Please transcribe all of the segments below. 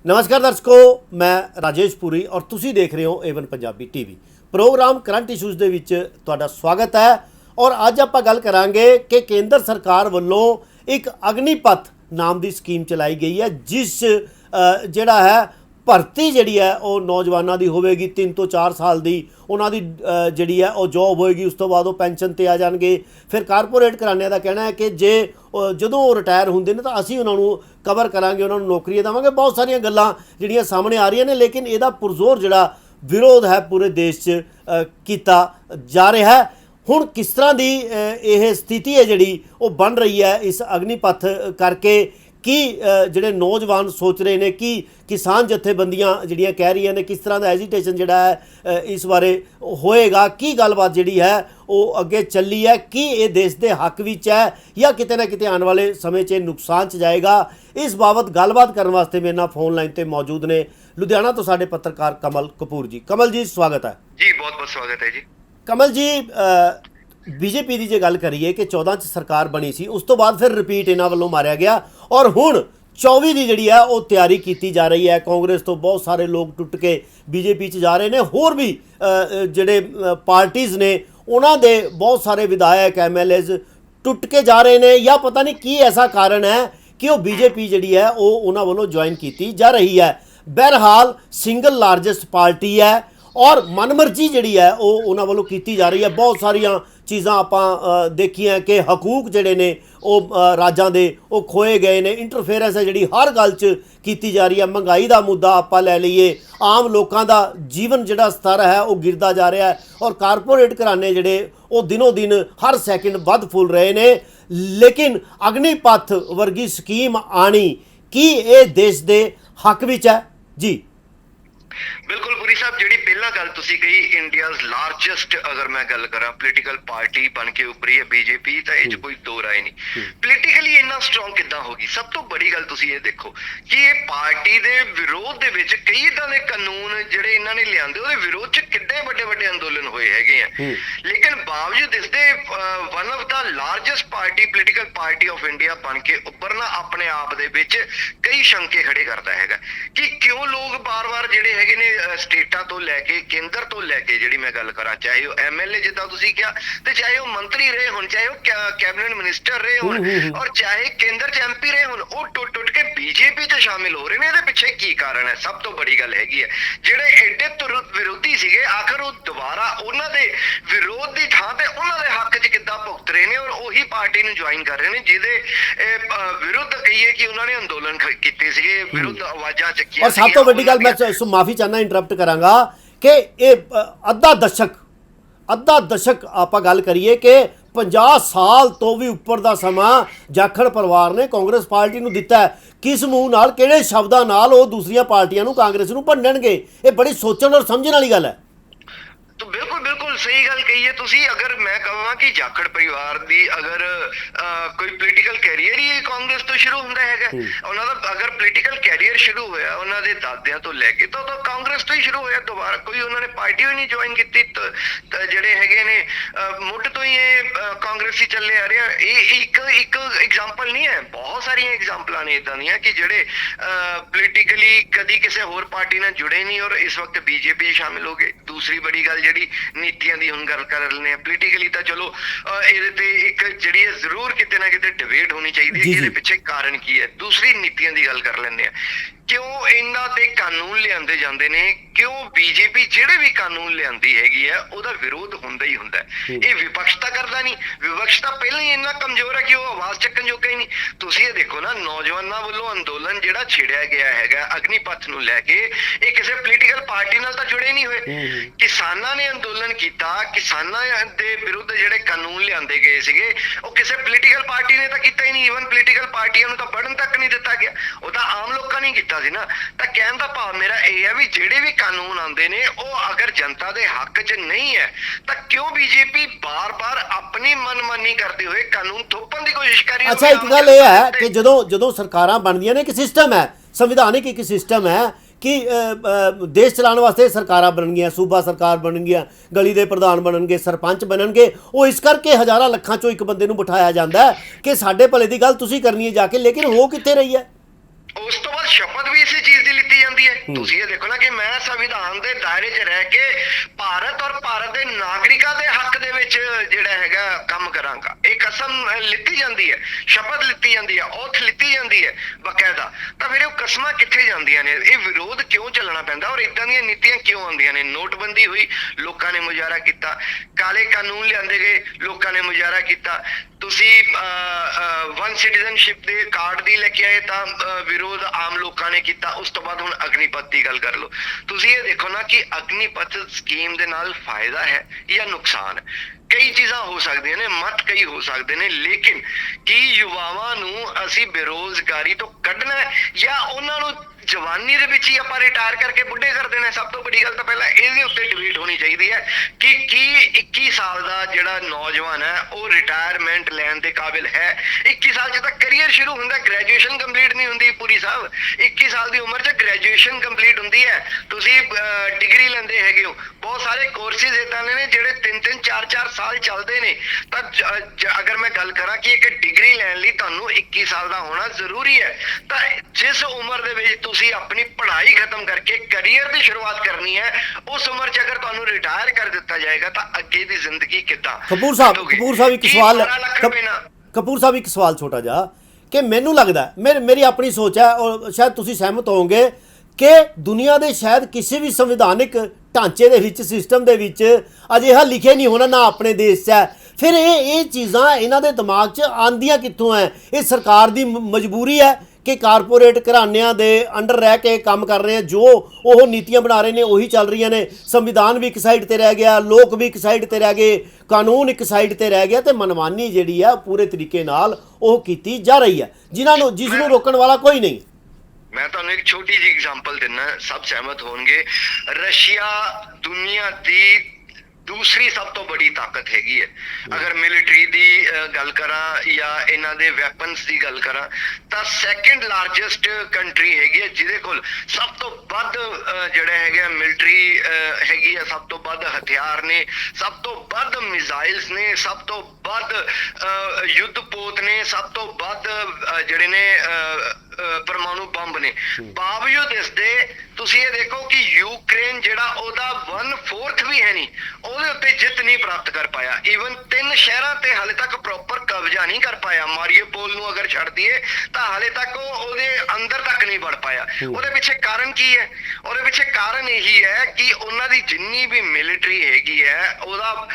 नमस्कार दर्शकों, मैं राजेश पुरी और तुसी देख रहे हो Avon Punjabi TV program current issues ਦੇ ਵਿੱਚ ਤੁਹਾਡਾ ਸਵਾਗਤ ਹੈ। और ਅੱਜ ਆਪਾਂ ਗੱਲ ਕਰਾਂਗੇ ਕਿ ਕੇਂਦਰ ਸਰਕਾਰ ਵੱਲੋਂ ਇੱਕ ਅਗਨੀਪਥ ਨਾਮ ਦੀ ਸਕੀਮ ਚਲਾਈ ਗਈ ਹੈ, ਜਿਸ ਜਿਹੜਾ ਹੈ ਭਰਤੀ ਜਿਹੜੀ ਹੈ ਉਹ ਨੌਜਵਾਨਾਂ ਦੀ ਹੋਵੇਗੀ 3 ਤੋਂ 4 ਸਾਲ ਦੀ। ਉਹਨਾਂ ਦੀ ਜਿਹੜੀ ਹੈ ਉਹ ਜੋਬ ਹੋਏਗੀ, ਉਸ ਤੋਂ ਬਾਅਦ ਉਹ ਪੈਨਸ਼ਨ ਤੇ ਆ ਜਾਣਗੇ। ਫਿਰ ਕਾਰਪੋਰੇਟ ਘਰਾਣਿਆਂ ਦਾ ਕਹਿਣਾ ਹੈ ਕਿ ਜੇ ਜਦੋਂ ਉਹ ਰਿਟਾਇਰ ਹੁੰਦੇ ਨੇ ਤਾਂ ਅਸੀਂ ਉਹਨਾਂ ਨੂੰ ਕਵਰ ਕਰਾਂਗੇ, ਉਹਨਾਂ ਨੂੰ ਨੌਕਰੀਆਂ ਦੇਵਾਂਗੇ। ਬਹੁਤ ਸਾਰੀਆਂ ਗੱਲਾਂ ਜਿਹੜੀਆਂ ਸਾਹਮਣੇ ਆ ਰਹੀਆਂ ਨੇ, ਲੇਕਿਨ ਇਹਦਾ ਪੁਰਜ਼ੋਰ ਜਿਹੜਾ ਵਿਰੋਧ ਹੈ ਪੂਰੇ ਦੇਸ਼ 'ਚ ਕੀਤਾ ਜਾ ਰਿਹਾ ਹੈ। ਹੁਣ किस तरह की यह स्थिति है जी वो बन रही है इस अग्निपथ करके, कि जोड़े नौजवान सोच रहे हैं, कि किसान जथेबंदियां जिहड़ियां कह रही ने, किस तरह का एजिटेशन जोड़ा है इस बारे होएगा, की गलबात जी है वो अगे चली है, कि ये देश के हक विच है या किते ना किते आने वाले समय च नुकसान च जाएगा। इस बाबत गलबात करने वास्ते मेरे नाल फोन लाइन पर मौजूद ने लुधियाना तो साडे पत्रकार कमल कपूर जी। कमल जी स्वागत है जी, बहुत बहुत स्वागत है जी। कमल जी, बीजेपी की जो गल करिए कि 14 च सरकार बनी सी, उस तो बाद फिर रिपीट इन्हों वालों मारिया गया और हुण 24 की जी है वो तैयारी की जा रही है। कांग्रेस तो बहुत सारे लोग टुट के बीजेपी च जा रहे हैं, होर भी जोड़े पार्टीज़ ने उन्होंने बहुत सारे विधायक MLAs टुट के जा रहे हैं, या पता नहीं की ऐसा कारण है कि वो बीजेपी जी है वो उन्होंने वालों ज्वाइन की जा रही है। बहरहाल सिंगल लार्जेस्ट पार्टी है और मनमर्जी जी है वो उन्होंने वालों की जा रही है। बहुत सारिया चीज़ां आपां देखियां कि हकूक जिहड़े ने वो राजां दे वो खोए गए ने। इंटरफेरेंस है जी हर गल च की जा रही है। महंगाई का मुद्दा आपां लै लईए, आम लोगों का जीवन जिहड़ा स्तर है वो गिरदा जा रहा है और कारपोरेट घराने जिहड़े वो दिनों दिन हर सैकेंड वध फुल रहे ने। लेकिन अग्निपथ वर्गी स्कीम आनी की ये देश के हक विच है जी? बिल्कुल पुरी साहब, जी पहला गल तुसी कही इंडियाज लार्जेस्ट अगर मैं गल करा पोलीटिकल पार्टी बन के उभरी है बीजेपी, तो ये कोई दो राय नहीं। पोलीटिकली इन्ना स्ट्रोंग किद्दां होगी? सब तो बड़ी गल तुसी ये देखो कि ये पार्टी दे विरोध दे विच कई इदां दे कानून जिहड़े इन्हां ने लिआंदे ओहदे विरोध च किड्डे वड्डे वड्डे अंदोलन होए हैगे आ, लेकिन बावजूद इसदे one of the largest party political party of India बन के उभरना अपने आप दे विच कई शंके खड़े करता हैगा कि क्यों लोग बार बार जिहड़े हैगे ने स्टेटां तो लैके केंद्र तो लैके जिहड़ी मैं गल करा, चाहे वो MLA जिद्दां तुसीं किहा ते चाहे वो मंत्री रहे हुण, चाहे वो कैबिनेट मिनिस्टर रहे हुण और चाहे केंद्र च MP रहे हुण, वो टुट टुट के बीजेपी च शामिल हो रहे ने। इहदे पिछे की कारण है? सब तो बड़ी गल हैगी है जिहड़े एडे विरोधी सीगे आखिर वो दोबारा उन्हां दे विरोध दी थां ते उन्हां दे हक च किद्दां भुगत रहे ने और उही पार्टी नूं ज्वाइन कर रहे ने जिहदे विरुद्ध कहिए कि उन्होंने अंदोलन कीते सीगे, विरुद्ध आवाज़ां चुक्कियां। और सब तो वड्डी गल, मैं माफ़ी चाहना इंटरप्ट करांगा कि ये अद्धा दशक आपां गल करिए कि 50 साल तो भी उपर का समा जाखड़ परिवार ने कांग्रेस पार्टी नूं दिता है। किस मूँह नाल किहड़े शब्दां नाल वो दूसरियां पार्टियां नूं कांग्रेस नूं भंडणगे? ये बड़ी सोचण और समझण वाली गल है। तो बिल्कुल बिल्कुल सही गल कही है तुसी। अगर मैं कहां कि जाखड़ परिवार दी अगर कोई पोलीटिकल कैरियर ही कांग्रेस तो शुरू हुंदा हैगा, उन्हां दा अगर पोलीटिकल कैरियर शुरू होया उन्हां दे दादियां तो लैके तो कांग्रेस तो ही शुरू होया। दोबारा कोई उन्होंने पार्टी भी नहीं ज्वाइन की, जिहड़े हैगे ने मुੱਢ तो ही ये कांग्रेस ही चले आ रहे हैं। ये एक एग्जाम्पल नहीं है, बहुत सारिया एग्जाम्पल ने इदां दियां कि जिहड़े पोलीटिकली कदी किसी होर पार्टी नाल जुड़े नहीं और इस वक्त बीजेपी शामिल हो गए। दूसरी बड़ी गल जिहड़ी नीतियां दी हुण गल कर रहे हैं, पोलीटिकली तो चलो इहदे ते एक जिहड़ी जरूर किते ना किते डिबेट होनी चाहिए कि इहदे पिछे कारण की है। दूसरी नीतियां दी गल कर लैंदे आ, क्यों इन्हां ते कानून लिआंदे जांदे ने, क्यों बीजेपी जिहड़े भी कानून लिआंदी हैगी है ਉਹਦਾ विरोध ਹੁੰਦਾ ਹੀ ਹੁੰਦਾ ਹੈ। ਇਹ ਵਿਪਕਸ਼ ਤਾਂ ਕਰਦਾ ਨਹੀਂ, ਵਿਪਕਸ਼ ਤਾਂ ਪਹਿਲਾਂ ਹੀ ਇੰਨਾ ਕਮਜ਼ੋਰ ਹੈ ਕਿ ਉਹ ਆਵਾਜ਼ ਚੱਕਣ ਜੋਗਾ ਹੀ ਨਹੀਂ। ਤੁਸੀਂ ਇਹ ਦੇਖੋ ਨਾ, ਨੌਜਵਾਨਾਂ ਵੱਲੋਂ ਅੰਦੋਲਨ ਜਿਹੜਾ ਛੇੜਿਆ ਗਿਆ ਹੈਗਾ ਅਗਨੀਪਥ ਨੂੰ ਲੈ ਕੇ, ਇਹ ਕਿਸੇ ਪੋਲੀਟੀਕਲ ਪਾਰਟੀ ਨਾਲ ਤਾਂ ਜੁੜੇ ਨਹੀਂ ਹੋਏ। ਕਿਸਾਨਾਂ ਨੇ ਅੰਦੋਲਨ ਕੀਤਾ, ਕਿਸਾਨਾਂ ਦੇ ਵਿਰੁੱਧ ਜਿਹੜੇ ਕਾਨੂੰਨ ਲਿਆਂਦੇ ਗਏ ਸੀਗੇ ਉਹ ਕਿਸੇ ਪੋਲੀਟੀਕਲ ਪਾਰਟੀ ਨੇ ਤਾਂ ਕੀਤਾ ਹੀ ਨਹੀਂ। ਈਵਨ ਪੋਲੀਟੀਕਲ ਪਾਰਟੀਆਂ ਨੂੰ ਤਾਂ ਪੜਨ ਤੱਕ ਨਹੀਂ ਦਿੱਤਾ ਗਿਆ, ਉਹ ਤਾਂ ਆਮ ਲੋਕਾਂ ਨੇ ਕੀਤਾ ਸੀ ਨਾ। ਤਾਂ ਕਹਿਣ ਦਾ ਭਾਵ ਮੇਰਾ ਇਹ ਹੈ ਵੀ ਜਿਹੜੇ ਵੀ ਕਾਨੂੰਨ ਆਉਂਦੇ ਨੇ ਉਹ ਅਗਰ ਜਨਤਾ ਦੇ ਹੱਕ 'ਚ ਨਹੀਂ ਹੈ ਤਾਂ ਕਿਉਂ बीजेपी बार बार अपनी मनमानी करते हुए कानून थोपण की कोशिश कर रही है। अच्छा, एक गल ये है कि जो सरकारां बनदियां ने, एक सिस्टम है संविधानिक, एक सिस्टम है कि देश चलाने वास्ते सरकारां बननगियां, सूबा सरकार बननगियां, गली दे प्रधान बननगे, सरपंच बननगे। वो इस करके हज़ारां लखां चों एक बंदे नूं बिठाया जांदा है कि साडे भले दी गल तुसीं करनी है जाके, लेकिन हो कित्थे रही है? उस तो बाद शपथ भी इसी चीज़ दी लित्ती ਜਾਂਦੀ ਹੈ। ਤੁਸੀਂ ਇਹ ਦੇਖੋ ਨਾ ਕਿ ਮੈਂ ਸੰਵਿਧਾਨ ਦੇ ਦਾਇਰੇ 'ਚ ਰਹਿ ਕੇ ਭਾਰਤ ਔਰ ਭਾਰਤ ਦੇ ਨਾਗਰਿਕਾਂ ਦੇ ਹੱਕ ਦੇ ਵਿੱਚ ਜਿਹੜਾ ਹੈਗਾ ਕੰਮ ਕਰਾਂਗਾ। ਇਹ ਕਸਮ ਲਿੱਤੀ ਜਾਂਦੀ ਹੈ, ਸ਼ਪਥ ਲਿੱਤੀ ਜਾਂਦੀ ਹੈ, ਔਥ ਲਿੱਤੀ ਜਾਂਦੀ ਹੈ ਬਕਾਇਦਾ। ਤਾਂ ਫਿਰ ਉਹ ਕਸਮਾਂ ਕਿੱਥੇ ਜਾਂਦੀਆਂ ਨੇ? ਇਹ ਵਿਰੋਧ ਕਿਉਂ ਚੱਲਣਾ ਪੈਂਦਾ ਔਰ ਇਦਾਂ ਦੀਆਂ ਨੀਤੀਆਂ ਕਿਉਂ ਆਉਂਦੀਆਂ ਨੇ? ਨੋਟਬੰਦੀ ਹੋਈ, ਲੋਕਾਂ ਨੇ ਮੁਜ਼ਾਹਰਾ ਕੀਤਾ। ਕਾਲੇ ਕਾਨੂੰਨ ਲਿਆਂਦੇ ਗਏ, ਲੋਕਾਂ ਨੇ ਮੁਜ਼ਾਹਰਾ ਕੀਤਾ। ਤੁਸੀਂ ਵਨ ਸਿਟੀਜ਼ਨਸ਼ਿਪ ਦੇ ਕਾਰਡ ਦੀ ਲੈ ਕੇ ਆਏ ਤਾਂ ਵਿਰੋਧ ਆਮ ਲੋਕਾਂ ਨੇ ਕੀਤਾ। ਉਸ ਤੋਂ ਬਾਅਦ ਹੁਣ ਅਗਨੀਪਥ ਦੀ ਗੱਲ ਕਰ ਲਓ। ਤੁਸੀਂ ਇਹ ਦੇਖੋ ਨਾ ਕਿ ਅਗਨੀਪਥ ਸਕੀਮ ਦੇ ਨਾਲ ਫਾਇਦਾ ਹੈ ਜਾਂ ਨੁਕਸਾਨ ਹੈ। ਕਈ ਚੀਜ਼ਾਂ ਹੋ ਸਕਦੀਆਂ ਨੇ, ਮਤ ਕਈ ਹੋ ਸਕਦੇ ਨੇ, ਲੇਕਿਨ ਕੀ ਯੁਵਾਵਾਂ ਨੂੰ ਅਸੀਂ ਬੇਰੋਜ਼ਗਾਰੀ ਤੋਂ ਕੱਢਣਾ ਹੈ ਜਾਂ ਉਹਨਾਂ ਨੂੰ ਜਵਾਨੀ ਦੇ ਵਿੱਚ ਹੀ ਆਪਾਂ ਰਿਟਾਇਰ ਕਰਕੇ ਬੁੱਢੇ ਕਰ ਦੇਣਾ? ਸਭ ਤੋਂ ਵੱਡੀ ਗੱਲ ਤਾਂ ਪਹਿਲਾਂ ਇਹਦੇ ਉੱਤੇ ਡਿਬੇਟ ਹੋਣੀ ਚਾਹੀਦੀ ਹੈ ਕਿ ਕੀ 21 ਸਾਲ ਦਾ ਜਿਹੜਾ ਨੌਜਵਾਨ ਹੈ ਉਹ ਰਿਟਾਇਰਮੈਂਟ ਲੈਣ ਦੇ ਕਾਬਿਲ ਹੈ। 21 ਸਾਲ 'ਚ ਤਾਂ ਕੈਰੀਅਰ ਸ਼ੁਰੂ ਹੁੰਦਾ, ਗ੍ਰੈਜੂਏਸ਼ਨ ਕੰਪਲੀਟ ਨਹੀਂ ਹੁੰਦੀ ਪੂਰੀ ਸਾਹਿਬ। 21 ਸਾਲ ਦੀ ਉਮਰ 'ਚ ਗ੍ਰੈਜੂਏਸ਼ਨ ਕੰਪਲੀਟ ਹੁੰਦੀ ਹੈ, ਤੁਸੀਂ ਡਿਗਰੀ ਲੈਂਦੇ ਹੈਗੇ ਹੋ। ਬਹੁਤ ਸਾਰੇ ਕੋਰਸਿਸ ਇਦਾਂ ਦੇ ਨੇ ਜਿਹੜੇ 3-3 4-4 ਸਾਲ ਚੱਲਦੇ ਨੇ। ਤਾਂ ਅਗਰ ਮੈਂ ਗੱਲ ਕਰਾਂ ਕਿ ਇੱਕ ਡਿਗਰੀ ਲੈਣ ਲਈ ਤੁਹਾਨੂੰ 21 ਸਾਲ ਦਾ ਹੋਣਾ ਜ਼ਰੂਰੀ ਹੈ, ਤਾਂ ਜਿਸ ਉਮਰ ਦੇ ਵਿੱਚ ਤੁਸੀਂ ਆਪਣੀ ਪੜ੍ਹਾਈ ਖਤਮ ਕਰਕੇ ਕੈਰੀਅਰ ਦੀ ਸ਼ੁਰੂਆਤ ਕਰਨੀ ਹੈ, ਉਸ ਉਮਰ 'ਚ ਅਗਰ ਤੁਹਾਨੂੰ ਰਿਟਾਇਰ ਕਰ ਦਿੱਤਾ ਜਾਏਗਾ ਤਾਂ ਅੱਗੇ ਦੀ ਜ਼ਿੰਦਗੀ ਕਿੱਦਾਂ? ਕਪੂਰ ਸਾਹਿਬ ਇੱਕ ਸਵਾਲ, ਕਪੂਰ ਸਾਹਿਬ ਇੱਕ ਸਵਾਲ ਛੋਟਾ ਜਿਹਾ ਕਿ ਮੈਨੂੰ ਲੱਗਦਾ, ਮੇਰੀ ਆਪਣੀ ਸੋਚ ਹੈ ਔਰ ਸ਼ਾਇਦ ਤੁਸੀਂ ਸਹਿਮਤ ਹੋਵੋਗੇ ਕਿ ਦੁਨੀਆ ਦੇ ਸ਼ਾਇਦ ਕਿਸੇ ਵੀ ਸੰਵਿਧਾਨਿਕ ਢਾਂਚੇ ਦੇ ਵਿੱਚ, ਸਿਸਟਮ ਦੇ ਵਿੱਚ ਅਜਿਹਾ ਲਿਖਿਆ ਨਹੀਂ ਹੋਣਾ, ਨਾ ਆਪਣੇ ਦੇਸ਼ 'ਚ ਹੈ। ਫਿਰ ਇਹ ਚੀਜ਼ਾਂ ਇਹਨਾਂ ਦੇ ਦਿਮਾਗ 'ਚ ਆਉਂਦੀਆਂ ਕਿੱਥੋਂ ਹੈ? ਇਹ ਸਰਕਾਰ ਦੀ ਮਜਬੂਰੀ ਹੈ ਕਿ ਕਾਰਪੋਰੇਟ ਘਰਾਣਿਆਂ ਦੇ ਅੰਡਰ ਰਹਿ ਕੇ ਕੰਮ ਕਰ ਰਹੇ ਆ, ਜੋ ਉਹ ਨੀਤੀਆਂ ਬਣਾ ਰਹੇ ਨੇ ਉਹੀ ਚੱਲ ਰਹੀਆਂ ਨੇ। ਸੰਵਿਧਾਨ ਵੀ ਇੱਕ ਸਾਈਡ ਤੇ ਰਹਿ ਗਿਆ, ਲੋਕ ਵੀ ਇੱਕ ਸਾਈਡ ਤੇ ਰਹਿ ਗਏ, ਕਾਨੂੰਨ ਇੱਕ ਸਾਈਡ ਤੇ ਰਹਿ ਗਿਆ, ਤੇ ਮਨਮਾਨੀ ਜਿਹੜੀ ਆ ਪੂਰੇ ਤਰੀਕੇ ਨਾਲ ਉਹ ਕੀਤੀ ਜਾ ਰਹੀ ਹੈ, ਜਿਸ ਨੂੰ ਰੋਕਣ ਵਾਲਾ ਕੋਈ ਨਹੀਂ। ਮੈਂ ਤੁਹਾਨੂੰ ਇੱਕ ਛੋਟੀ ਜਿਹੀ ਐਗਜ਼ਾਮਪਲ ਦਿੰਦਾ, ਸਭ ਸਹਿਮਤ ਹੋਣਗੇ। ਰਸ਼ੀਆ ਦੁਨੀਆ ਦੀ ਦੂਸਰੀ ਸਭ ਤੋਂ ਬੜੀ ਤਾਕਤ ਹੈਗੀ ਹੈ। ਅਗਰ ਮਿਲਟਰੀ ਦੀ ਗੱਲ ਕਰਾਂ ਜਾਂ ਇਹਨਾਂ ਦੇ ਵੈਪਨਸ ਦੀ ਗੱਲ ਕਰਾਂ ਤਾਂ ਸੈਕੰਡ ਲਾਰਜੈਸਟ ਕੰਟਰੀ ਹੈਗੀ ਹੈ, ਜਿਹਦੇ ਕੋਲ ਸਭ ਤੋਂ ਵੱਧ ਜਿਹੜਾ ਹੈਗਾ ਮਿਲਟਰੀ ਹੈਗੀ ਹੈ, ਸਭ ਤੋਂ ਵੱਧ ਹਥਿਆਰ ਨੇ, ਸਭ ਤੋਂ ਵੱਧ ਮਿਜ਼ਾਈਲਸ ਨੇ, ਸਭ ਤੋਂ ਵੱਧ ਯੁੱਧ ਪੋਤ ਨੇ, ਸਭ ਤੋਂ ਵੱਧ ਜਿਹੜੇ ਨੇ ਪਰਮਾਣੂ ਬੰਬ ਨੇ। ਬਾਵਜੂਦ ਇਸ ਦੇ ਤੁਸੀਂ ਇਹ ਦੇਖੋ ਕਿ ਯੂਕਰੇਨ ਜਿਹੜਾ ਉਹਦਾ 1/4 ਵੀ ਹੈ ਨਹੀਂ, ਉਹਦੇ ਉੱਤੇ ਜਿੱਤ ਨਹੀਂ ਪ੍ਰਾਪਤ ਕਰ ਪਾਇਆ। ਈਵਨ 3 ਸ਼ਹਿਰਾਂ ਤੇ ਹਾਲੇ ਤੱਕ ਪ੍ਰੋਪਰ ਕਬਜ਼ਾ ਨਹੀਂ ਕਰ ਪਾਇਆ। ਮਾਰੀਉਪੋਲ ਨੂੰ ਅਗਰ ਛੱਡ ਦਈਏ ਤਾਂ ਹਾਲੇ ਤੱਕ ਉਹਦੇ ਅੰਦਰ ਤੱਕ ਨਹੀਂ ਵੜ ਪਾਇਆ। ਉਹਦੇ ਪਿੱਛੇ ਕਾਰਨ ਕੀ ਹੈ? ਉਹਦੇ ਪਿੱਛੇ ਕਾਰਨ ਇਹੀ ਹੈ ਕਿ ਉਹਨਾਂ ਦੀ ਜਿੰਨੀ ਵੀ ਮਿਲਟਰੀ ਹੈਗੀ ਹੈ ਉਹਦਾ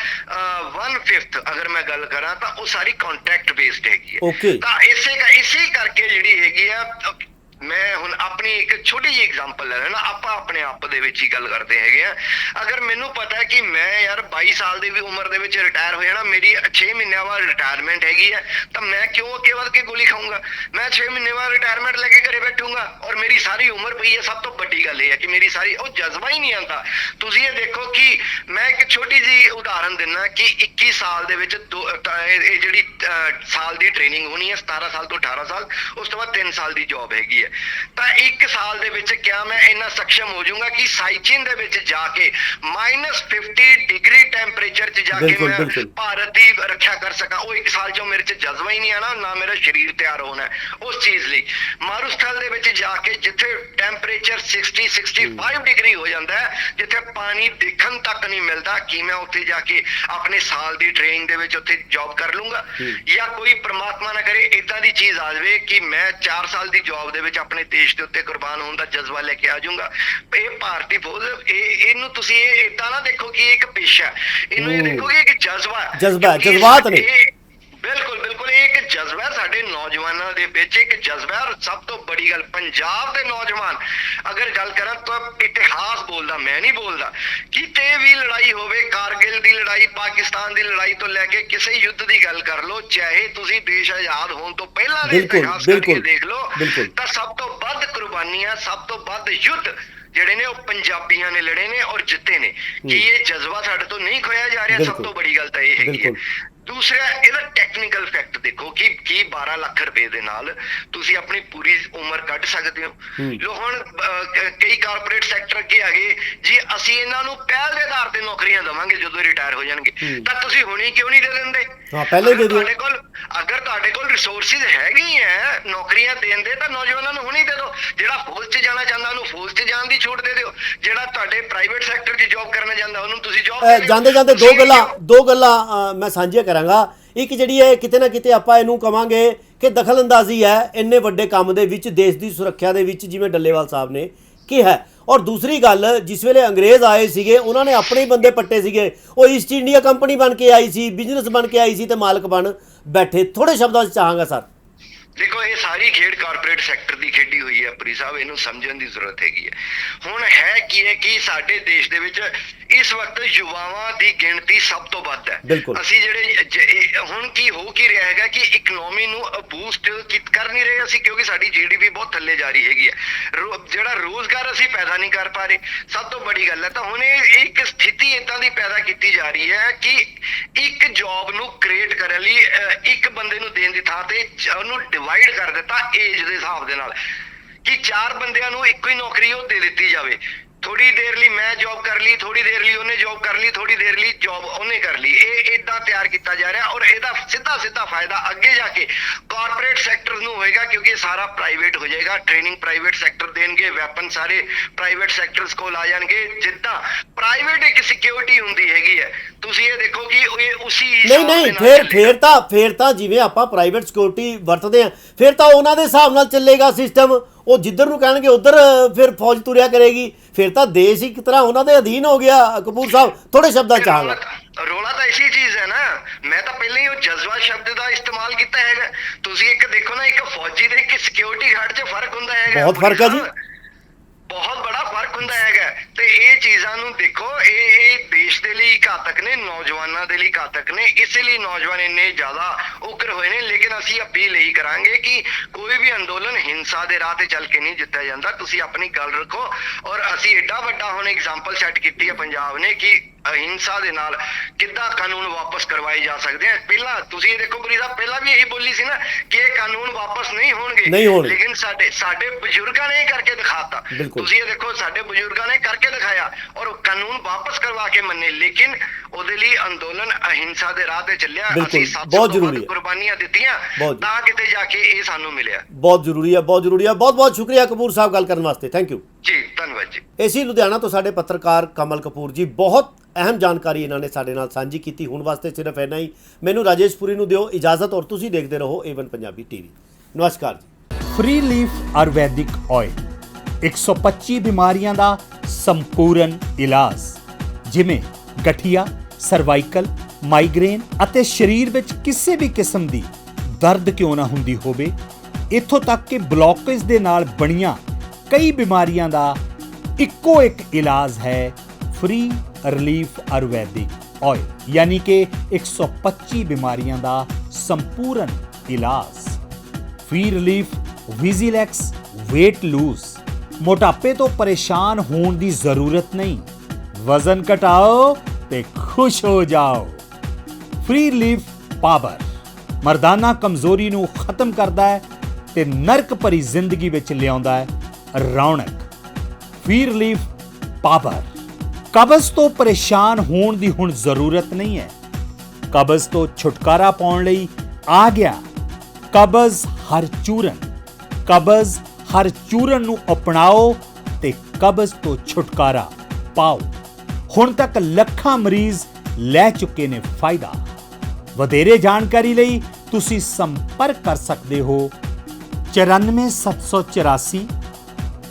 1/5 ਅਗਰ ਮੈਂ ਗੱਲ ਕਰਾਂ ਤਾਂ ਉਹ ਸਾਰੀ ਕੰਟਰੈਕਟ ਬੇਸਡ ਹੈਗੀ ਹੈ। ਤਾਂ ਇਸੇ ਕਰਕੇ ਜਿਹੜੀ ਹੈਗੀ ਆ, ਮੈਂ ਹੁਣ ਆਪਣੀ ਇੱਕ ਛੋਟੀ ਜਿਹੀ ਐਗਜ਼ਾਮਪਲ ਲੈ ਲੈਣਾ। ਆਪਾਂ ਆਪਣੇ ਆਪ ਦੇ ਵਿੱਚ ਹੀ ਗੱਲ ਕਰਦੇ ਹੈਗੇ ਆ। ਅਗਰ ਮੈਨੂੰ ਪਤਾ ਹੈ ਕਿ ਮੈਂ ਯਾਰ 22 ਸਾਲ ਦੀ ਵੀ ਉਮਰ ਦੇ ਵਿੱਚ ਰਿਟਾਇਰ ਹੋ ਜਾਣਾ, ਮੇਰੀ 6 ਮਹੀਨਿਆਂ ਬਾਅਦ ਰਿਟਾਇਰਮੈਂਟ ਹੈਗੀ ਹੈ, ਤਾਂ ਮੈਂ ਕਿਉਂ ਅੱਗੇ ਵੱਧ ਕੇ ਗੋਲੀ ਖਾਊਂਗਾ? ਮੈਂ 6 ਮਹੀਨੇ ਬਾਅਦ ਰਿਟਾਇਰਮੈਂਟ ਲੈ ਕੇ ਘਰੇ ਬੈਠੂੰਗਾ ਔਰ ਮੇਰੀ ਸਾਰੀ ਉਮਰ ਪਈ ਹੈ। ਸਭ ਤੋਂ ਵੱਡੀ ਗੱਲ ਇਹ ਹੈ ਕਿ ਮੇਰੀ ਸਾਰੀ ਉਹ ਜਜ਼ਬਾ ਹੀ ਨਹੀਂ ਆਉਂਦਾ। ਤੁਸੀਂ ਇਹ ਦੇਖੋ ਕਿ ਮੈਂ ਇੱਕ ਛੋਟੀ ਜਿਹੀ ਉਦਾਹਰਨ ਦਿੰਦਾ ਕਿ 21 ਸਾਲ ਦੇ ਵਿੱਚ ਇਹ ਜਿਹੜੀ ਸਾਲ ਦੀ ਟ੍ਰੇਨਿੰਗ ਹੋਣੀ ਹੈ, 17 ਸਾਲ ਤੋਂ 18 ਸਾਲ, ਉਸ ਤੋਂ ਬਾਅਦ 3 ਸਾਲ ਦੀ ਜੌਬ ਹੈਗੀ ਹੈ। ਤਾਂ 1 ਸਾਲ ਦੇ ਵਿੱਚ ਕਿਆ ਮੈਂ ਇੰਨਾ ਸક્ષਮ ਹੋ ਜਾਊਂਗਾ ਕਿ ਸਾਈਚਿਨ ਦੇ ਵਿੱਚ ਜਾ ਕੇ -50 ਡਿਗਰੀ ਟੈਂਪਰੇਚਰ 'ਚ ਜਾ ਕੇ ਮੈਂ ਭਾਰਤ ਦੀ ਰੱਖਿਆ ਕਰ ਸਕਾਂ? ਉਹ 1 ਸਾਲ 'ਚੋਂ ਮੇਰੇ 'ਚ ਜਜ਼ਬਾ ਹੀ ਨਹੀਂ ਆਣਾ, ਨਾ ਮੇਰਾ ਸਰੀਰ ਤਿਆਰ ਹੋਣਾ ਉਸ ਚੀਜ਼ ਲਈ। ਮਾਰੂਸਥਲ ਦੇ ਵਿੱਚ ਜਾ ਕੇ ਜਿੱਥੇ ਟੈਂਪਰੇਚਰ 60-65 ਡਿਗਰੀ ਹੋ ਜਾਂਦਾ ਹੈ, ਜਿੱਥੇ ਪਾਣੀ ਦੇਖਣ ਤੱਕ ਨਹੀਂ ਮਿਲਦਾ, ਕੀ ਮੈਂ ਉੱਥੇ ਜਾ ਕੇ ਆਪਣੇ ਸਾਲ ਦੀ ਟ੍ਰੇਨਿੰਗ ਦੇ ਵਿੱਚ ਉੱਥੇ ਜੌਬ ਕਰ ਲੂੰਗਾ? ਜਾਂ ਕੋਈ ਪ੍ਰਮਾਤਮਾ ਨਾ ਕਰੇ ਇਦਾਂ ਦੀ ਚੀਜ਼ ਆ ਜਾਵੇ ਕਿ ਮੈਂ 4 ਸਾਲ ਦੀ ਜੌਬ ਦੇ ਵਿੱਚ ਆਪਣੇ ਦੇਸ਼ ਦੇ ਉੱਤੇ ਕੁਰਬਾਨ ਹੋਣ ਦਾ ਜਜ਼ਬਾ ਲੈ ਕੇ ਆ ਜਾਊਂਗਾ? ਇਹ ਭਾਰਤੀ ਫੌਜ, ਇਹਨੂੰ ਤੁਸੀਂ ਇਹ ਏਦਾਂ ਨਾ ਦੇਖੋ ਕਿ ਇਹ ਇੱਕ ਪੇਸ਼ਾ, ਇਹਨੂੰ ਇਹ ਦੇਖੋ ਕਿ ਇੱਕ ਜਜ਼ਬਾਤ ਨੇ। ਬਿਲਕੁਲ ਇਹ ਇੱਕ ਜਜ਼ਬਾ ਸਾਡੇ ਨੌਜਵਾਨਾਂ ਦੇ ਵਿੱਚ, ਇੱਕ ਜਜ਼ਬਾ। ਔਰ ਸਭ ਤੋਂ ਬੜੀ ਗੱਲ, ਪੰਜਾਬ ਦੇ ਨੌਜਵਾਨ ਅਗਰ ਗੱਲ ਕਰਾਂ ਤਾਂ ਇਤਿਹਾਸ ਬੋਲਦਾ, ਮੈਂ ਨਹੀਂ ਬੋਲਦਾ। ਕਿਤੇ ਵੀ ਲੜਾਈ ਹੋਵੇ, ਕਾਰਗਿਲ ਦੀ ਲੜਾਈ, ਪਾਕਿਸਤਾਨ ਦੀ ਲੜਾਈ ਤੋਂ ਲੈ ਕੇ ਕਿਸੇ ਯੁੱਧ ਦੀ ਗੱਲ ਕਰ ਲਓ, ਚਾਹੇ ਤੁਸੀਂ ਦੇਸ਼ ਆਜ਼ਾਦ ਹੋਣ ਤੋਂ ਪਹਿਲਾਂ ਦੇ ਇਤਿਹਾਸ ਕਰਕੇ ਦੇਖ ਲਓ, ਤਾਂ ਸਭ ਤੋਂ ਵੱਧ ਕੁਰਬਾਨੀਆਂ, ਸਭ ਤੋਂ ਵੱਧ ਯੁੱਧ ਜਿਹੜੇ ਨੇ ਉਹ ਪੰਜਾਬੀਆਂ ਨੇ ਲੜੇ ਨੇ ਔਰ ਜਿੱਤੇ ਨੇ। ਕਿ ਇਹ ਜਜ਼ਬਾ ਸਾਡੇ ਤੋਂ ਨਹੀਂ ਖੋਇਆ ਜਾ ਰਿਹਾ? ਸਭ ਤੋਂ ਬੜੀ ਗੱਲ ਤਾਂ ਇਹ ਹੈਗੀ ਹੈ। ਦੂਸਰਾ ਇਹਦਾ ਟੈਕਨੀਕਲ ਫੈਕਟ ਦੇਖੋ ਕਿ ਕੀ 12 ਲੱਖ ਰੁਪਏ ਦੇ ਨਾਲ ਤੁਸੀਂ ਆਪਣੀ ਪੂਰੀ ਉਮਰ ਕੱਢ ਸਕਦੇ ਹੋ। ਲੋ ਹੁਣ ਕਈ ਕਾਰਪੋਰੇਟ ਸੈਕਟਰ ਅੱਗੇ ਆ ਗਏ ਜੀ, ਅਸੀਂ ਇਹਨਾਂ ਨੂੰ ਪਹਿਲ ਦੇ ਆਧਾਰ ਤੇ ਨੌਕਰੀਆਂ ਦੇਵਾਂਗੇ ਜਦੋਂ ਰਿਟਾਇਰ ਹੋ ਜਾਣਗੇ। ਤਾਂ ਤੁਸੀਂ ਹੁਣੀ ਕਿਉਂ ਨਹੀਂ ਦੇ ਦਿੰਦੇ? ਹਾਂ, ਪਹਿਲੇ ਦੇ ਦਿਓ। ਅਗਰ ਤੁਹਾਡੇ ਕੋਲ ਰਿਸੋਰਸਿਸ ਹੈਗੀ ਹੈ ਨੌਕਰੀਆਂ ਦੇਣ ਦੇ, ਤਾਂ ਨੌਜਵਾਨਾਂ ਨੂੰ ਹੁਣੀ ਦੇ ਦਿਓ। ਜਿਹੜਾ ਫੌਜ 'ਚ ਜਾਣਾ ਚਾਹੁੰਦਾ ਉਹਨੂੰ ਫੌਜ 'ਚ ਜਾਣ ਦੀ ਛੂਟ ਦੇ ਦਿਓ। ਜਿਹੜਾ ਤੁਹਾਡੇ ਪ੍ਰਾਈਵੇਟ ਸੈਕਟਰ 'ਚ ਜੌਬ ਕਰਨਾ ਚਾਹੁੰਦਾ ਉਹਨੂੰ ਤੁਸੀਂ ਜੌਬ ਦੇ ਦਿਓ। ਜਾਂਦੇ ਜਾਂਦੇ ਦੋ ਗੱਲਾਂ ਮੈਂ ਸਾਂਝੀਆਂ ਕਰਾਂਗਾ। ਇੱਕ ਜਿਹੜੀ ਹੈ ਕਿਤੇ ਨਾ ਕਿਤੇ ਆਪਾਂ ਇਹਨੂੰ ਕਵਾਂਗੇ ਕਿ ਦਖਲਅੰਦਾਜ਼ੀ ਹੈ ਇੰਨੇ ਵੱਡੇ ਕੰਮ ਦੇ ਵਿੱਚ, ਦੇਸ਼ ਦੀ ਸੁਰੱਖਿਆ ਦੇ ਵਿੱਚ, ਜਿਵੇਂ ਡੱਲੇਵਾਲ ਸਾਹਿਬ ਨੇ ਕਿਹਾ। ਔਰ ਦੂਸਰੀ ਗੱਲ, ਜਿਸ ਵੇਲੇ ਅੰਗਰੇਜ਼ ਆਏ ਸੀਗੇ ਉਹਨਾਂ ਨੇ ਆਪਣੇ ਹੀ ਬੰਦੇ ਪੱਟੇ ਸੀਗੇ। ਉਹ ਈਸਟ ਇੰਡੀਆ ਕੰਪਨੀ ਬਣ ਕੇ ਆਈ ਸੀ, ਬਿਜ਼ਨਸ ਬਣ ਕੇ ਆਈ ਸੀ ਤੇ ਮਾਲਕ ਬਣ ਬੈਠੇ। ਥੋੜੇ ਸ਼ਬਦਾਂ 'ਚ ਚਾਹਾਂਗਾ ਸਰ। ਦੇਖੋ ਇਹ ਸਾਰੀ ਖੇਡ ਕਾਰਪੋਰੇਟ ਸੈਕਟਰ ਦੀ ਖੇਡੀ ਹੋਈ ਹੈ ਪੁਰੀ ਸਾਹਿਬ, ਇਹਨੂੰ ਸਮਝਣ ਦੀ ਜ਼ਰੂਰਤ ਹੈਗੀ ਹੈ। ਹੁਣ ਹੈ ਕੀ ਹੈ ਕਿ ਸਾਡੇ ਦੇਸ਼ ਦੇ ਵਿੱਚ ਇਸ ਵਕਤ ਯੁਵਾਵਾਂ ਦੀ ਗਿਣਤੀ ਸਭ ਤੋਂ ਵੱਧ ਹੈ। ਅਸੀਂ ਜਿਹੜੇ ਹੁਣ ਕੀ ਹੋ ਕੀ ਰਿਹਾ ਹੈਗਾ ਕਿ ਇਕਨੋਮੀ ਨੂੰ ਬੂਸਟ ਕਰ ਨਹੀਂ ਰਹੇ ਅਸੀਂ, ਕਿਉਂਕਿ ਸਾਡੀ GDP ਬਹੁਤ ਥੱਲੇ ਜਾ ਰਹੀ ਹੈਗੀ ਹੈ। ਜਿਹੜਾ ਰੋਜ਼ਗਾਰ ਅਸੀਂ ਪੈਦਾ ਨਹੀਂ ਕਰ ਪਾ ਰਹੇ, ਸਭ ਤੋਂ ਬੜੀ ਗੱਲ ਹੈ। ਤਾਂ ਹੁਣ ਇਹ ਇੱਕ ਸਥਿਤੀ ਇਦਾਂ ਦੀ ਪੈਦਾ ਕੀਤੀ ਜਾ ਰਹੀ ਹੈ ਕਿ ਇੱਕ ਜੌਬ ਨੂੰ ਕ੍ਰੀਏਟ ਕਰਨ ਲਈ ਇੱਕ ਬੰਦੇ ਨੂੰ ਦੇਣ ਦੀ ਥਾਂ ਤੇ ਉਹਨੂੰ ਡਿਵਾਈਡ ਕਰ ਦਿੱਤਾ ਏਜ ਦੇ ਹਿਸਾਬ ਦੇ ਨਾਲ, ਕਿ 4 ਬੰਦਿਆਂ ਨੂੰ ਇੱਕੋ ਹੀ ਨੌਕਰੀ ਉਹ ਦੇ ਦਿੱਤੀ ਜਾਵੇ। ਥੋੜੀ ਦੇਰ ਲਈ ਮੈਂ ਜੌਬ ਕਰ ਲਈ, ਥੋੜੀ ਦੇਰ ਲਈ ਉਹਨੇ ਜੌਬ ਕਰ ਲਈ, ਥੋੜੀ ਦੇਰ ਲਈ ਜੌਬ ਉਹਨੇ ਕਰ ਲਈ। ਇਹ ਇਦਾਂ ਤਿਆਰ ਕੀਤਾ ਜਾ ਰਿਹਾ ਔਰ ਇਹਦਾ ਸਿੱਧਾ ਫਾਇਦਾ ਅੱਗੇ ਜਾ ਕੇ ਕਾਰਪੋਰੇਟ ਸੈਕਟਰ ਨੂੰ ਹੋਏਗਾ, ਕਿਉਂਕਿ ਇਹ ਸਾਰਾ ਪ੍ਰਾਈਵੇਟ ਹੋ ਜਾਏਗਾ। ਟ੍ਰੇਨਿੰਗ ਪ੍ਰਾਈਵੇਟ ਸੈਕਟਰ ਦੇਣਗੇ, ਵੈਪਨ ਸਾਰੇ ਪ੍ਰਾਈਵੇਟ ਸੈਕਟਰਸ ਕੋਲ ਆ ਜਾਣਗੇ। ਜਿੱਦਾਂ ਪ੍ਰਾਈਵੇਟ ਇੱਕ ਸਿਕਿਉਰਿਟੀ ਹੁੰਦੀ ਹੈਗੀ ਹੈ, ਤੁਸੀਂ ਇਹ ਦੇਖੋ ਕਿ ਇਹ ਉਸੇ ਨਹੀਂ ਫੇਰ ਤਾਂ ਜਿਵੇਂ ਆਪਾਂ ਪ੍ਰਾਈਵੇਟ ਸਿਕਿਉਰਿਟੀ ਵਰਤਦੇ ਆ, ਫਿਰ ਤਾਂ ਉਹਨਾਂ ਦੇ ਹਿਸਾਬ ਨਾਲ ਚੱਲੇਗਾ ਸਿਸਟਮ। ਉਹ ਜਿੱਧਰ ਨੂੰ ਕਹਿਣਗੇ ਉਧਰ ਫਿਰ ਫੌਜ ਤੁਰਿਆ ਕਰੇਗੀ। ਫਿਰ ਤਾਂ ਦੇਸ਼ ਇੱਕ ਤਰ੍ਹਾਂ ਉਹਨਾਂ ਦੇ ਅਧੀਨ ਹੋ ਗਿਆ। ਕਪੂਰ ਸਾਹਿਬ ਥੋੜੇ ਸ਼ਬਦਾਂ ਚਾਹਾਂਗਾ। ਰੋਲਾ ਤਾਂ ਇਸੇ ਚੀਜ਼ ਹੈ ਨਾ, ਮੈਂ ਤਾਂ ਪਹਿਲਾਂ ਹੀ ਉਹ ਜਜ਼ਬਾ ਸ਼ਬਦ ਦਾ ਇਸਤੇਮਾਲ ਕੀਤਾ ਹੈਗਾ। ਤੁਸੀਂ ਇੱਕ ਦੇਖੋ ਨਾ, ਇੱਕ ਫੌਜੀ ਤੇ ਇੱਕ ਸਿਕਿਉਰਿਟੀ ਗਾਰਡ 'ਚ ਫਰਕ ਹੁੰਦਾ ਹੈਗਾ। ਬਹੁਤ ਫਰਕ ਹੈ ਜੀ, ਬਹੁਤ ਬੜਾ ਫਰਕ ਹੁੰਦਾ ਹੈਗਾ। ਤੇ ਇਹ ਚੀਜ਼ਾਂ ਨੂੰ ਦੇਖੋ, ਇਹ ਦੇਸ਼ ਦੇ ਲਈ ਘਾਤਕ ਨੇ, ਨੌਜਵਾਨਾਂ ਦੇ ਲਈ ਘਾਤਕ ਨੇ। ਇਸੇ ਲਈ ਨੌਜਵਾਨ ਇੰਨੇ ਜ਼ਿਆਦਾ ਉਗਰ ਹੋਏ ਨੇ। ਲੇਕਿਨ ਅਸੀਂ ਅਪੀਲ ਇਹੀ ਕਰਾਂਗੇ ਕਿ ਕੋਈ ਵੀ ਅੰਦੋਲਨ ਹਿੰਸਾ ਦੇ ਰਾਹ ਤੇ ਚੱਲ ਕੇ ਨਹੀਂ ਜਿੱਤਿਆ ਜਾਂਦਾ। ਤੁਸੀਂ ਆਪਣੀ ਗੱਲ ਰੱਖੋ। ਔਰ ਅਸੀਂ ਏਡਾ ਵੱਡਾ ਹੁਣ ਐਗਜ਼ਾਮਪਲ ਸੈੱਟ ਕੀਤੀ ਹੈ ਪੰਜਾਬ ਨੇ ਕਿ ਅਹਿੰਸਾ ਦੇ ਨਾਲ ਕਿੱਦਾਂ ਕਾਨੂੰਨ ਵਾਪਸ ਕਰਵਾਏ ਜਾ ਸਕਦੇ ਆ। ਪਹਿਲਾਂ ਤੁਸੀਂ ਇਹ ਦੇਖੋ ਪੁਰੀ ਸਾਹਿਬ, ਪਹਿਲਾਂ ਵੀ ਇਹੀ ਬੋਲੀ ਸੀ ਨਾ ਕਿ ਇਹ ਕਾਨੂੰਨ ਵਾਪਸ ਨਹੀਂ ਹੋਣਗੇ, ਲੇਕਿਨ ਸਾਡੇ ਬਜ਼ੁਰਗਾਂ ਨੇ ਕਰਕੇ ਦਿਖਾਤਾ। ਤੁਸੀਂ ਇਹ ਦੇਖੋ, ਸਾਡੇ ਬਜ਼ੁਰਗਾਂ ਨੇ ਕਰਕੇ ਦਿਖਾਇਆ ਔਰ ਕਾਨੂੰਨ ਵਾਪਸ ਕਰਵਾ ਕੇ ਮੰਨੇ। ਲੇਕਿਨ ਉਹਦੇ ਲਈ ਅੰਦੋਲਨ ਅਹਿੰਸਾ ਦੇ ਰਾਹ ਤੇ ਚੱਲਿਆ। ਅਸੀਂ ਬਹੁਤ ਜ਼ਰੂਰੀ ਕੁਰਬਾਨੀਆਂ ਦਿੱਤੀਆਂ ਤਾਂ ਕਿਤੇ ਜਾ ਕੇ ਇਹ ਸਾਨੂੰ ਮਿਲਿਆ। ਬਹੁਤ ਜ਼ਰੂਰੀ ਹੈ, ਬਹੁਤ ਜ਼ਰੂਰੀ ਹੈ। ਬਹੁਤ ਬਹੁਤ ਸ਼ੁਕਰੀਆ ਕਪੂਰ ਸਾਹਿਬ ਗੱਲ ਕਰਨ ਵਾਸਤੇ। ਥੈਂਕ ਯੂ ਜੀ, ਧੰਨਵਾਦ ਜੀ। ਏਸੀ ਲੁਧਿਆਣਾ ਤੋਂ ਸਾਡੇ ਪੱਤਰਕਾਰ ਕਮਲ ਕਪੂਰ ਜੀ, ਬਹੁਤ ਅਹਿਮ ਜਾਣਕਾਰੀ ਇਹਨਾਂ ਨੇ ਸਾਡੇ ਨਾਲ ਸਾਂਝੀ ਕੀਤੀ। ਹੁਣ ਵਾਸਤੇ ਸਿਰਫ ਇੰਨਾ ਹੀ। ਮੈਨੂੰ ਰਾਜੇਸ਼ ਪੁਰੀ ਨੂੰ ਦਿਓ ਇਜਾਜ਼ਤ ਔਰ ਤੁਸੀਂ ਦੇਖਦੇ ਰਹੋ A1 ਪੰਜਾਬੀ TV। ਨਮਸਕਾਰ ਜੀ। ਫ੍ਰੀ ਲੀਫ ਆਯੁਰਵੈਦਿਕ ਆਇਲ 125 ਬਿਮਾਰੀਆਂ ਦਾ ਸੰਪੂਰਨ ਇਲਾਜ, ਜਿਵੇਂ ਗਠੀਆ, ਸਰਵਾਈਕਲ, ਮਾਈਗ੍ਰੇਨ ਅਤੇ ਸਰੀਰ ਵਿੱਚ ਕਿਸੇ ਵੀ ਕਿਸਮ ਦੀ ਦਰਦ ਕਿਉਂ ਨਾ ਹੁੰਦੀ ਹੋਵੇ, ਇੱਥੋਂ ਤੱਕ ਕਿ ਬਲੌਕੇਜ ਦੇ ਨਾਲ ਬਣੀਆਂ ਕਈ ਬਿਮਾਰੀਆਂ ਦਾ ਇੱਕੋ ਇੱਕ ਇਲਾਜ ਹੈ ਫ੍ਰੀ ਰਿਲੀਫ ਆਯੁਰਵੈਦਿਕ ਆਇਲ, ਯਾਨੀ ਕਿ 125 ਬਿਮਾਰੀਆਂ ਦਾ ਸੰਪੂਰਨ ਇਲਾਜ। ਫ੍ਰੀ ਰਿਲੀਫ ਵਿਜ਼ੀਲੈਕਸ weight lose, ਮੋਟਾਪੇ ਤੋਂ ਪਰੇਸ਼ਾਨ ਹੋਣ ਦੀ ਜ਼ਰੂਰਤ ਨਹੀਂ, ਵਜ਼ਨ ਘਟਾਓ ਤੇ ਖੁਸ਼ ਹੋ ਜਾਓ। ਫ੍ਰੀ ਰਿਲੀਫ ਪਾਵਰ ਮਰਦਾਨਾ ਕਮਜ਼ੋਰੀ ਨੂੰ ਖਤਮ ਕਰਦਾ ਹੈ ਤੇ ਨਰਕ ਭਰੀ ਜ਼ਿੰਦਗੀ ਵਿੱਚ ਲਿਆਉਂਦਾ ਹੈ ਰੌਣਕ। ਫ੍ਰੀ ਰਿਲੀਫ ਪਾਵਰ ਕਬਜ਼ ਤੋਂ ਪਰੇਸ਼ਾਨ ਹੋਣ ਦੀ ਹੁਣ ਜ਼ਰੂਰਤ ਨਹੀਂ ਹੈ। ਕਬਜ਼ ਤੋਂ ਛੁਟਕਾਰਾ ਪਾਉਣ ਲਈ ਆ ਗਿਆ ਕਬਜ਼ ਹਰ ਚੂਰਨ। ਕਬਜ਼ ਹਰ ਚੂਰਨ ਨੂੰ ਅਪਣਾਓ ਤੇ ਕਬਜ਼ ਤੋਂ ਛੁਟਕਾਰਾ ਪਾਓ। ਹੁਣ ਤੱਕ ਲੱਖਾਂ ਮਰੀਜ਼ ਲੈ ਚੁੱਕੇ ਨੇ ਫਾਇਦਾ। ਵਧੇਰੇ ਜਾਣਕਾਰੀ ਲਈ ਤੁਸੀਂ ਸੰਪਰਕ ਕਰ ਸਕਦੇ ਹੋ 94784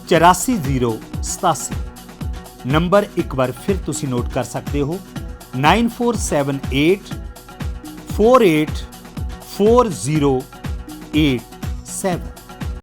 84087। ਨੰਬਰ ਇੱਕ ਵਾਰ ਫਿਰ ਤੁਸੀਂ ਨੋਟ ਕਰ ਸਕਦੇ ਹੋ 9478 484087।